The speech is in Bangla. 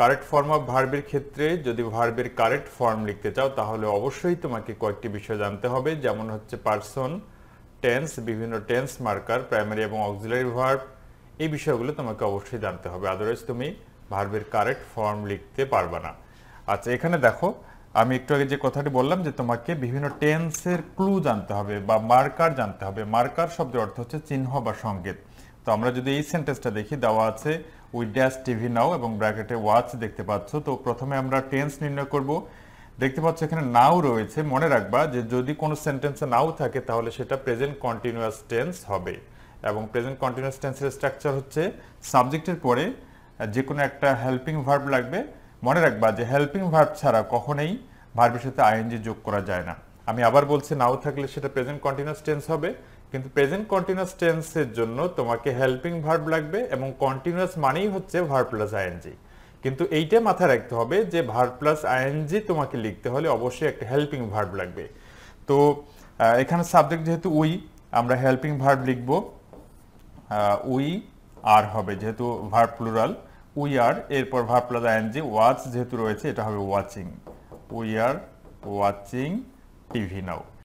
কারেক্ট ফর্ম অফ ভার্বের ক্ষেত্রে যদি ভার্বের কারেক্ট ফর্ম লিখতে চাও তাহলে অবশ্যই তোমাকে কয়েকটি বিষয় জানতে হবে, যেমন হচ্ছে পারসন, টেন্স, বিভিন্ন টেন্স মার্কার, প্রাইমারি এবং অক্সিলারি ভার্ব, এই বিষয়গুলো তোমাকে অবশ্যই জানতে হবে, আদারওয়াইজ তুমি ভার্বের কারেক্ট ফর্ম লিখতে পারবে না। আচ্ছা, এখানে দেখো আমি একটু আগে যে কথাটি বললাম যে তোমাকে বিভিন্ন টেন্সের ক্লু জানতে হবে বা মার্কার জানতে হবে। মার্কার শব্দের অর্থ হচ্ছে চিহ্ন বা সংকেত। তো আমরা যদি এই সেন্টেন্সটা দেখি, দেওয়া আছে উই ড্যাশ টিভি নাও এবং ব্র্যাকেটে ওয়াচ দেখতে পাচ্ছ। তো প্রথমে আমরা টেন্স নির্ণয় করব। দেখতে পাচ্ছ এখানে নাও রয়েছে। মনে রাখবা যে যদি কোনো সেন্টেন্সে নাও থাকে তাহলে সেটা প্রেজেন্ট কন্টিনিউয়াস টেন্স হবে, এবং প্রেজেন্ট কন্টিনিউয়াস টেন্সের স্ট্রাকচার হচ্ছে সাবজেক্টের পরে যে কোনো একটা হেল্পিং ভার্ব লাগবে। মনে রাখবা যে হেল্পিং ভার্ব ছাড়া কখনোই ভার্বের সাথে আইএনজি যোগ করা যায় না। আমি আবার বলছি, নাও থাকলে সেটা প্রেজেন্ট কন্টিনিউয়াস টেন্স হবে, কিন্তু প্রেজেন্ট কন্টিনিউয়াস টেন্সের জন্য তোমাকে হেল্পিং ভার্ব লাগবে, এবং কন্টিনিউয়াস মানেই হচ্ছে ভার্ব প্লাস আইএনজি। কিন্তু এইটা মাথায় রাখতে হবে যে ভার্ব প্লাস আইএনজি তোমাকে লিখতে হলে অবশ্যই একটা হেল্পিং ভার্ব লাগবে। তো এখানে সাবজেক্ট যেহেতু উই, আমরা হেল্পিং ভার্ব লিখব উই আর হবে, যেহেতু ভার্ব প্লুরাল উই আর, এরপর ভার্ব প্লাস আইএনজি, ওয়াচ যেহেতু রয়েছে এটা হবে watching, we are watching TV now.